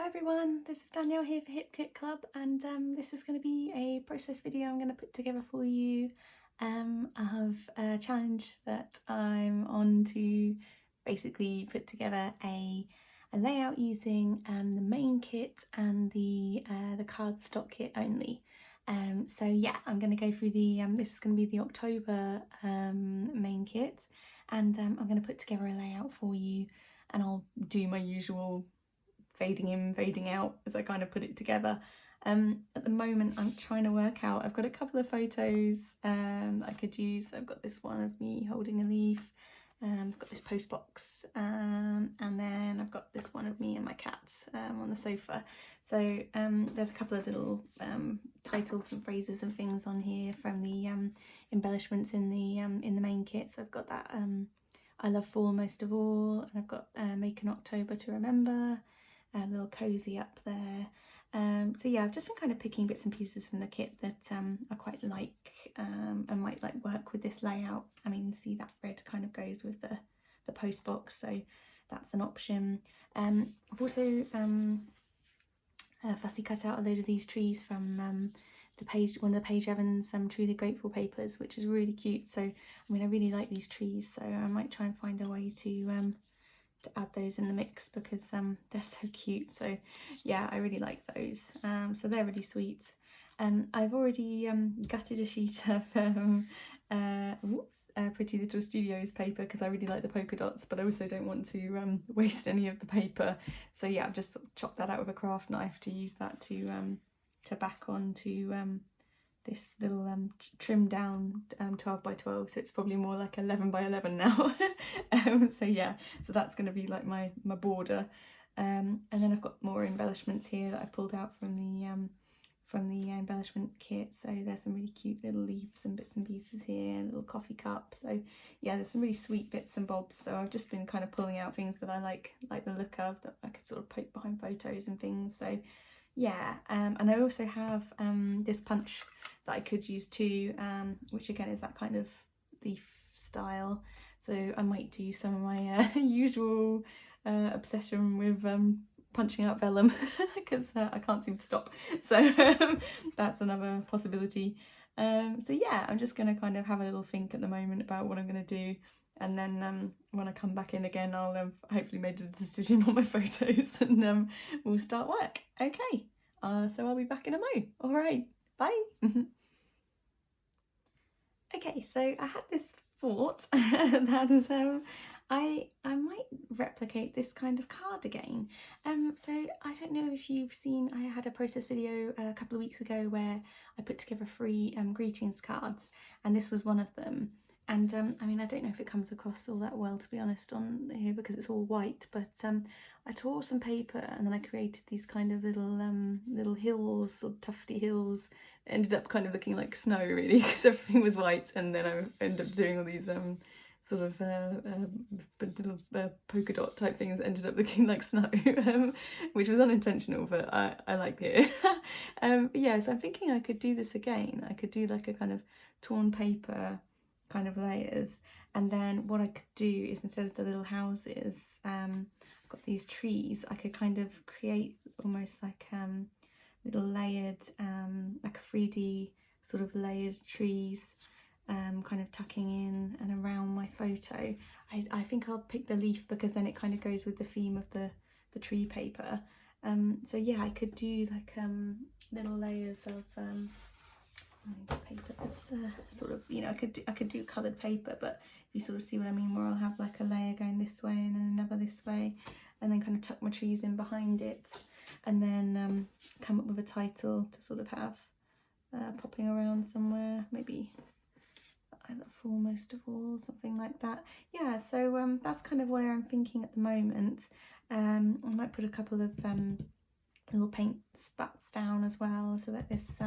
Hi everyone, this is Danielle here for Hip Kit Club, and this is going to be a process video I'm going to put together for you of a challenge that I'm on to basically put together a layout using the main kit and the cardstock kit only. So yeah, I'm going to go through the, this is going to be the October main kit, and I'm going to put together a layout for you, and I'll do my usual fading in, fading out as I kind of put it together. At the moment I'm trying to work out, I've got a couple of photos I could use. I've got this one of me holding a leaf, I've got this post box, and then I've got this one of me and my cat on the sofa. So there's a couple of little titles and phrases and things on here from the embellishments in the main kit. So I've got that I love fall most of all, and I've got make an October to remember, a little cozy up there. So yeah, I've just been kind of picking bits and pieces from the kit that I quite like and might like work with this layout. I mean, see that red kind of goes with the post box, so that's an option. I've also fussy cut out a load of these trees from one of the Page Evans Truly Grateful papers, which is really cute. So I mean, I really like these trees, so I might try and find a way to add those in the mix because they're so cute. So yeah, I really like those. So they're really sweet. I've already gutted a sheet of Pretty Little Studios paper because I really like the polka dots, but I also don't want to waste any of the paper. So yeah, I've just sort of chopped that out with a craft knife to use that to back onto this little trimmed down 12 by 12, so it's probably more like 11 by 11 now. So yeah, so that's going to be like my border, and then I've got more embellishments here that I pulled out from the embellishment kit. So there's some really cute little leaves and bits and pieces here, a little coffee cup. So yeah, there's some really sweet bits and bobs. So I've just been kind of pulling out things that I like the look of, that I could sort of poke behind photos and things. So yeah, and I also have this punch that I could use too, which again is that kind of leaf style. So I might do some of my usual obsession with punching out vellum because I can't seem to stop. So that's another possibility. So yeah, I'm just going to kind of have a little think at the moment about what I'm going to do. And then when I come back in again, I'll have hopefully made a decision on my photos, and we'll start work. Okay, so I'll be back in a mo. All right, bye. Okay, so I had this thought that I might replicate this kind of card again. So I don't know if you've seen, I had a process video a couple of weeks ago where I put together 3 greetings cards, and this was one of them. And I mean, I don't know if it comes across all that well, to be honest, on here because it's all white, but I tore some paper and then I created these kind of little hills, or tufty hills. It ended up kind of looking like snow really because everything was white, and then I ended up doing all these sort of little polka dot type things that ended up looking like snow, which was unintentional, but I liked it. But yeah, so I'm thinking I could do this again. I could do like a kind of torn paper kind of layers, and then what I could do is, instead of the little houses, I've got these trees. I could kind of create almost like little layered, like a 3D sort of layered trees, kind of tucking in and around my photo. I think I'll pick the leaf because then it kind of goes with the theme of the tree paper. So yeah, I could do like little layers of paper that's sort of, you know, I could do coloured paper, but you sort of see what I mean, where I'll have like a layer going this way and then another this way, and then kind of tuck my trees in behind it, and then come up with a title to sort of have popping around somewhere, maybe I love fall most of all, something like that. Yeah, so that's kind of where I'm thinking at the moment. I might put a couple of little paint spats down as well, so that this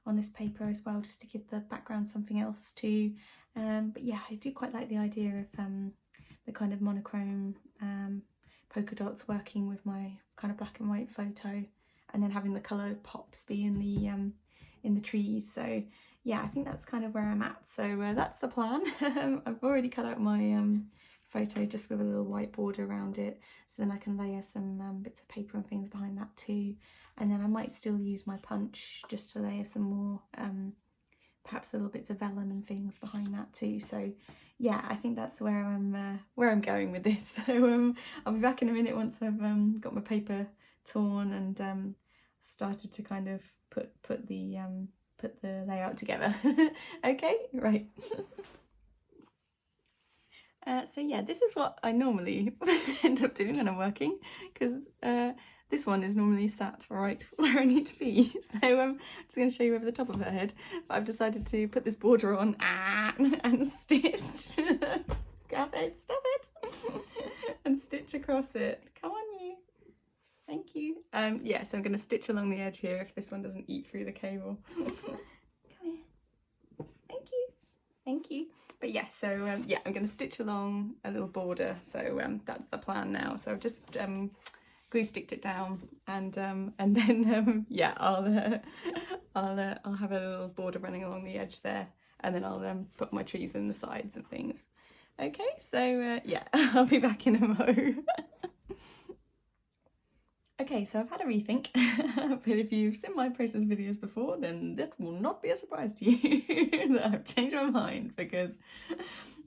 on this paper as well, just to give the background something else too. But yeah, I do quite like the idea of the kind of monochrome polka dots working with my kind of black and white photo, and then having the colour pops be in the trees. So yeah, I think that's kind of where I'm at. So that's the plan. I've already cut out my photo just with a little white border around it, so then I can layer some bits of paper and things behind that too. And then I might still use my punch just to layer some more perhaps little bits of vellum and things behind that too. So yeah, I think that's where I'm going with this. So I'll be back in a minute once I've got my paper torn and started to kind of put the layout together. Okay, right. So yeah, this is what I normally end up doing when I'm working, because this one is normally sat right where I need to be. So I'm just going to show you over the top of her head, but I've decided to put this border on and stitch. Stop it, and stitch across it. Come on, you. Thank you. Yeah, so I'm going to stitch along the edge here if this one doesn't eat through the cable. Come here. Thank you. Thank you. But yeah, so yeah, I'm going to stitch along a little border. So that's the plan now. So I've just glue sticked it down, and then yeah, I'll have a little border running along the edge there, and then I'll put my trees in the sides and things. Okay, so yeah, I'll be back in a mo. Okay, so I've had a rethink, but if you've seen my process videos before, then that will not be a surprise to you that I've changed my mind, because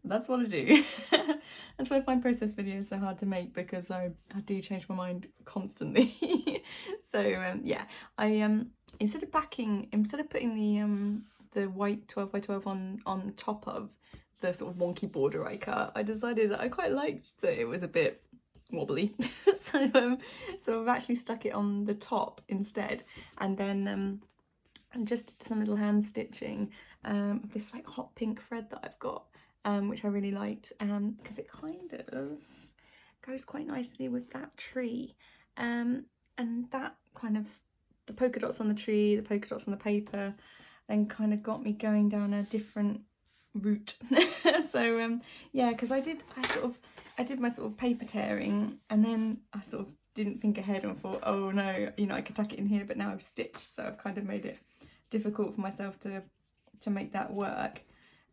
that's what I do. That's why I find process videos so hard to make, because I do change my mind constantly. So yeah, I instead of putting the white 12 by 12 on top of the sort of wonky border I cut, I decided I quite liked that it was a bit wobbly. So I've actually stuck it on the top instead, and then just some little hand stitching of this like hot pink thread that I've got, which I really liked, because it kind of goes quite nicely with that tree, and that kind of, the polka dots on the tree, the polka dots on the paper, then kind of got me going down a different route. So yeah, because I did my sort of paper tearing, and then I sort of didn't think ahead and thought, oh no, you know, I could tuck it in here, but now I've stitched, so I've kind of made it difficult for myself to make that work.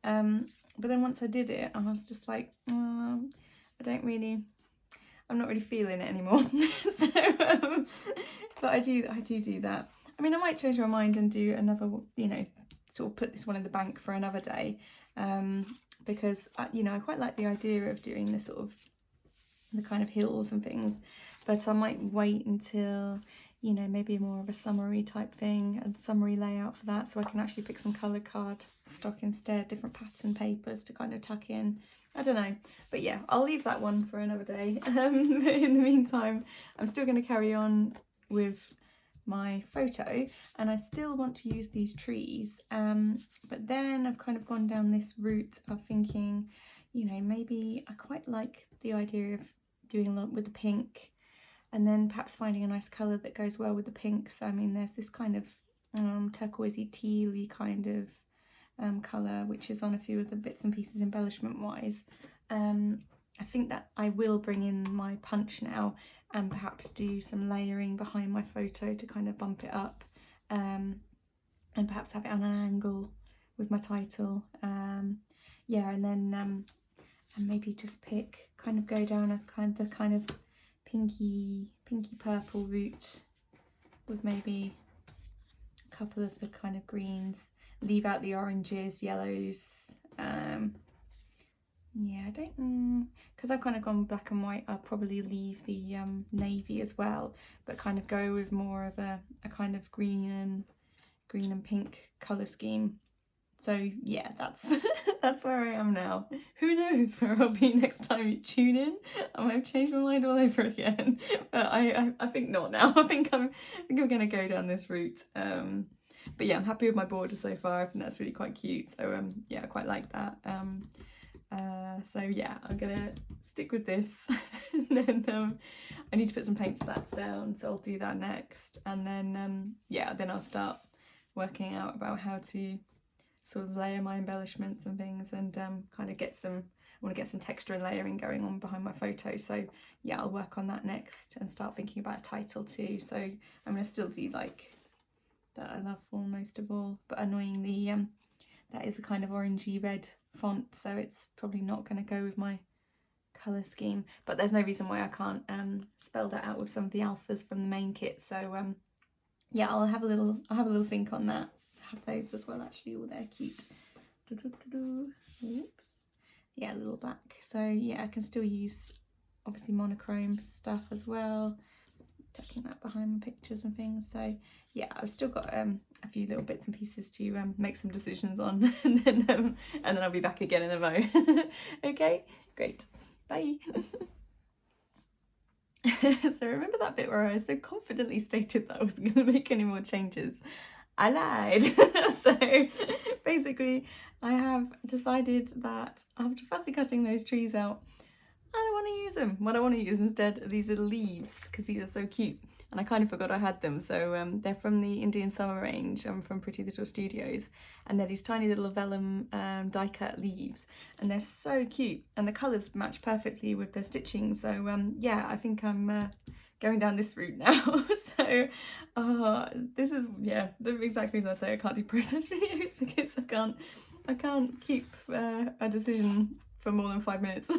But then once I did it, I was just like, oh, I'm not really feeling it anymore. So but I do that. I mean, I might change my mind and do another, you know, sort of put this one in the bank for another day, because you know, I quite like the idea of doing the sort of the kind of hills and things, but I might wait until, you know, maybe more of a summery type thing, a summery layout for that, so I can actually pick some coloured cardstock instead, different pattern papers to kind of tuck in. I don't know, but yeah, I'll leave that one for another day. But in the meantime, I'm still going to carry on with my photo, and I still want to use these trees, but then I've kind of gone down this route of thinking, you know, maybe I quite like the idea of doing a lot with the pink, and then perhaps finding a nice colour that goes well with the pink. So I mean, there's this kind of turquoisey tealy kind of colour, which is on a few of the bits and pieces embellishment wise. I think that I will bring in my punch now and perhaps do some layering behind my photo to kind of bump it up, and perhaps have it on an angle with my title. Yeah, and then and maybe just go down a kind of pinky purple route with maybe a couple of the kind of greens, leave out the oranges, yellows. Yeah, I don't, because I've kind of gone black and white, I'll probably leave the navy as well, but kind of go with more of a kind of green and pink colour scheme. So yeah, that's where I am now. Who knows where I'll be next time you tune in? I might have changed my mind all over again, but I think not now. I think I'm gonna go down this route. But yeah, I'm happy with my border so far. I think that's really quite cute. So yeah, I quite like that. So yeah, I'm gonna stick with this. And then I need to put some paint splats down, so I'll do that next. And then yeah, then I'll start working out about how to sort of layer my embellishments and things, and kind of I want to get some texture and layering going on behind my photo. So yeah, I'll work on that next and start thinking about a title too. So I'm gonna still do like that I love for most of all, but annoyingly that is a kind of orangey red font, so it's probably not going to go with my colour scheme, but there's no reason why I can't spell that out with some of the alphas from the main kit. So yeah, I'll have a little think on that. I have those as well actually. Oh, they're cute. Oops. Yeah, a little black. So yeah, I can still use obviously monochrome stuff as well. Tucking that behind my pictures and things. So yeah, I've still got a few little bits and pieces to make some decisions on, and then I'll be back again in a mo. Okay, great, bye. So remember that bit where I so confidently stated that I wasn't going to make any more changes? I lied. So basically I have decided that after fussy cutting those trees out, I don't want to use them. What I want to use instead are these little leaves, because these are so cute, and I kind of forgot I had them. So they're from the Indian Summer range, from Pretty Little Studios, and they're these tiny little vellum die cut leaves, and they're so cute, and the colours match perfectly with the stitching. So yeah, I think I'm going down this route now. So this is, yeah, the exact reason I say I can't do process videos, because I can't keep a decision for more than 5 minutes.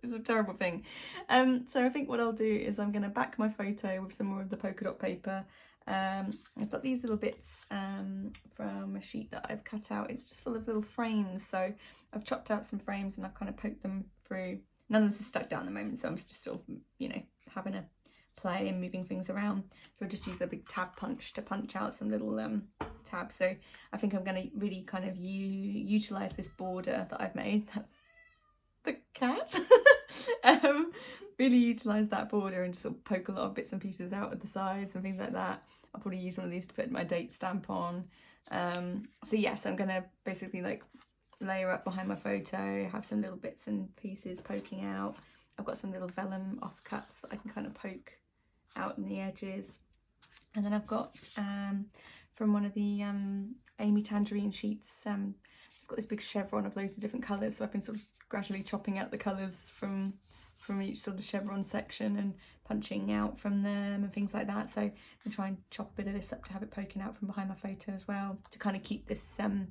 It's a terrible thing. So I think what I'll do is I'm going to back my photo with some more of the polka dot paper. I've got these little bits from a sheet that I've cut out. It's just full of little frames, so I've chopped out some frames and I've kind of poked them through. None of this is stuck down at the moment, so I'm just sort of, you know, having a play and moving things around. So I just use a big tab punch to punch out some little tabs. So I think I'm going to really kind of utilise this border that I've made. That's the cat. Really utilise that border and just sort of poke a lot of bits and pieces out at the sides and things like that. I'll probably use one of these to put my date stamp on. So yes, I'm going to basically like layer up behind my photo, have some little bits and pieces poking out. I've got some little vellum offcuts that I can kind of poke out in the edges. And then I've got from one of the Amy Tangerine sheets, it's got this big chevron of loads of different colours, so I've been sort of gradually chopping out the colours from each sort of chevron section and punching out from them and things like that. So I'm going to try and chop a bit of this up to have it poking out from behind my photo as well, to kind of keep this kind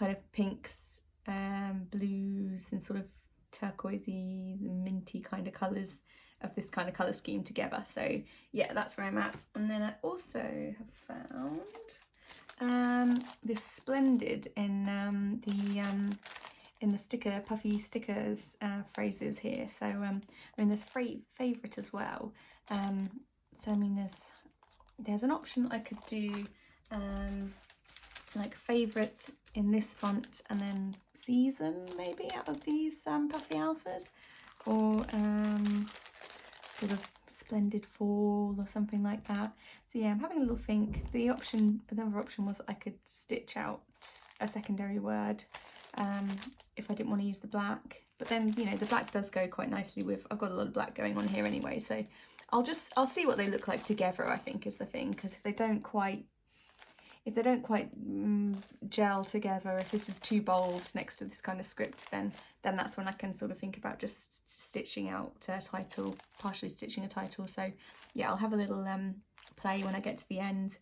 of pinks, blues and sort of turquoisey, minty kind of colours of this kind of colour scheme together. So yeah, that's where I'm at. And then I also have found this Splendid in the sticker, puffy stickers phrases here. So I mean, there's favourite as well. So I mean, there's an option I could do like favourite in this font and then season maybe out of these puffy alphas, or sort of Splendid fall or something like that. So yeah, I'm having a little think. Another option was I could stitch out a secondary word if I didn't want to use the black, but then, you know, the black does go quite nicely with, I've got a lot of black going on here anyway, so I'll see what they look like together, I think, is the thing, because if they don't quite gel together, if this is too bold next to this kind of script, then that's when I can sort of think about just stitching out a title, partially stitching a title. So yeah, I'll have a little play when I get to the end,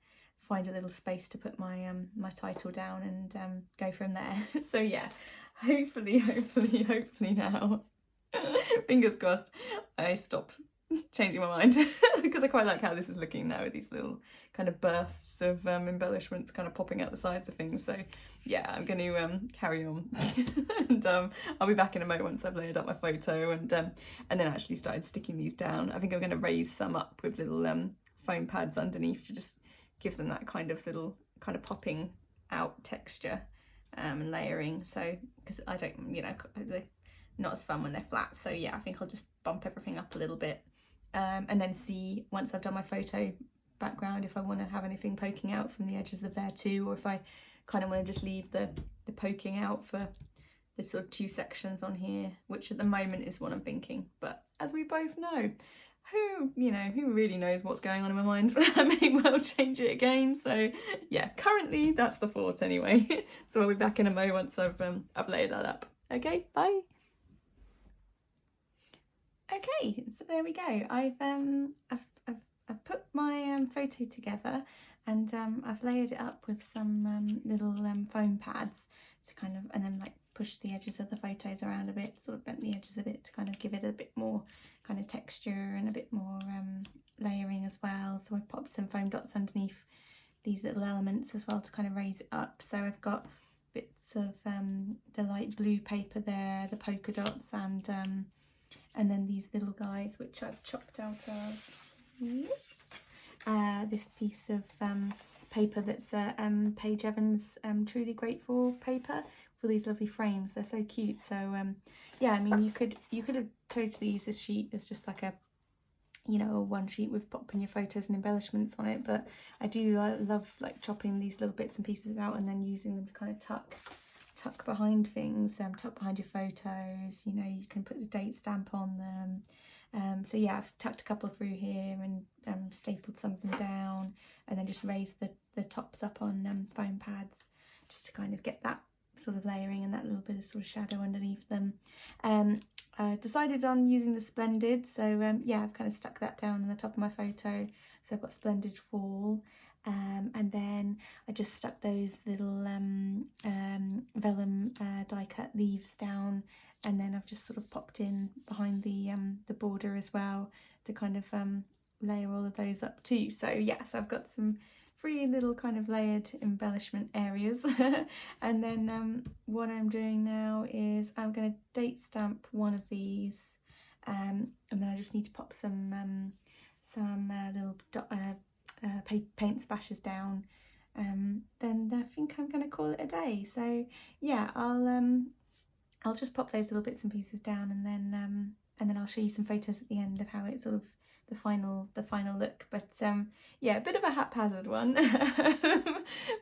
find a little space to put my my title down and go from there. So yeah, hopefully now, fingers crossed, I stop changing my mind because I quite like how this is looking now with these little kind of bursts of embellishments kind of popping out the sides of things. So yeah, I'm going to carry on and I'll be back in a moment once I've layered up my photo and then actually started sticking these down. I think I'm going to raise some up with little foam pads underneath to just give them that kind of little kind of popping out texture and layering. So because I don't, you know, they're not as fun when they're flat. So yeah, I think I'll just bump everything up a little bit. And then see, once I've done my photo background, if I want to have anything poking out from the edges of there too, or if I kind of want to just leave the poking out for the sort of two sections on here, which at the moment is what I'm thinking. But as we both know, who really knows what's going on in my mind? I may well change it again. So yeah, currently that's the thought anyway. So I'll be back in a moment once I've layered that up. Okay, bye. Okay, so there we go. I've put my photo together, and I've layered it up with some little foam pads to kind of, and then like pushed the edges of the photos around a bit, sort of bent the edges a bit to kind of give it a bit more kind of texture and a bit more layering as well. So I've popped some foam dots underneath these little elements as well to kind of raise it up. So I've got bits of the light blue paper there, the polka dots, and then these little guys which I've chopped out of this piece of paper that's Paige Evans Truly Grateful paper for these lovely frames. They're so cute. So yeah, I mean, you could have totally used this sheet as just like a, you know, a one sheet with popping your photos and embellishments on it, but I do love like chopping these little bits and pieces out and then using them to kind of tuck behind things, tuck behind your photos. You know, you can put the date stamp on them. So yeah, I've tucked a couple through here and stapled some of them down, and then just raised the tops up on foam pads just to kind of get that sort of layering and that little bit of sort of shadow underneath them. Decided on using the Splendid, so yeah, I've kind of stuck that down on the top of my photo. So I've got Splendid Fall, and then I just stuck those little vellum die cut leaves down, and then I've just sort of popped in behind the border as well to kind of layer all of those up too. So yes, I've got some 3 little kind of layered embellishment areas. And then what I'm doing now is I'm going to date stamp one of these, and then I just need to pop some little paint splashes down. Then I think I'm going to call it a day. So yeah, I'll just pop those little bits and pieces down, and then I'll show you some photos at the end of how it sort of the final look. But yeah, a bit of a haphazard one.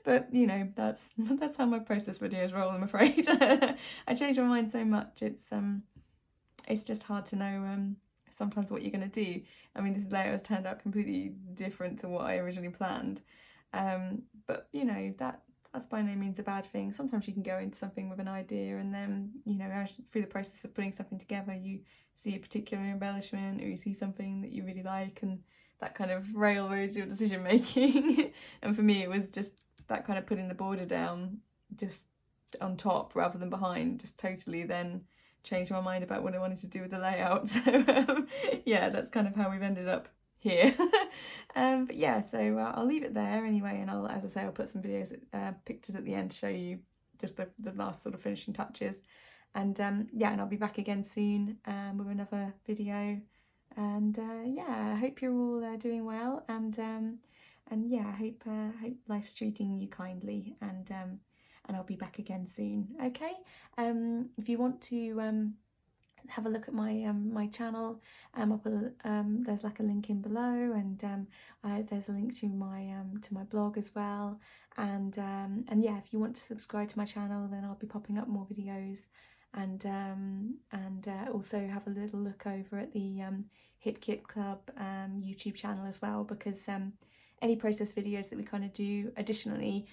But you know, that's how my process videos roll, I'm afraid. I change my mind so much, it's just hard to know sometimes what you're going to do. I mean, this layout has turned out completely different to what I originally planned, but you know, that's by no means a bad thing. Sometimes you can go into something with an idea, and then, you know, through the process of putting something together, you see a particular embellishment, or you see something that you really like, and that kind of railroads your decision making. And for me, it was just that kind of putting the border down just on top rather than behind, just totally then changed my mind about what I wanted to do with the layout. So yeah, that's kind of how we've ended up here. But yeah, so I'll leave it there anyway, and I'll, as I say, I'll put some videos, pictures at the end to show you just the last sort of finishing touches. And yeah, and I'll be back again soon with another video. And yeah, I hope you're all doing well, and yeah, I hope life's treating you kindly, and I'll be back again soon. Okay, if you want to have a look at my my channel, I'll put there's like a link in below, and there's a link to my blog as well, and yeah, if you want to subscribe to my channel, then I'll be popping up more videos, and also have a little look over at the Hip Kit Club YouTube channel as well, because any process videos that we kind of do additionally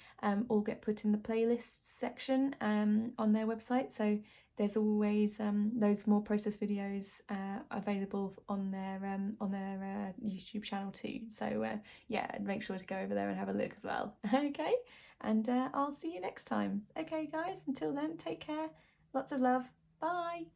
all get put in the playlists section on their website. So there's always loads more process videos available on their YouTube channel too. So yeah, make sure to go over there and have a look as well. Okay, and I'll see you next time. Okay guys, until then, take care, lots of love, bye.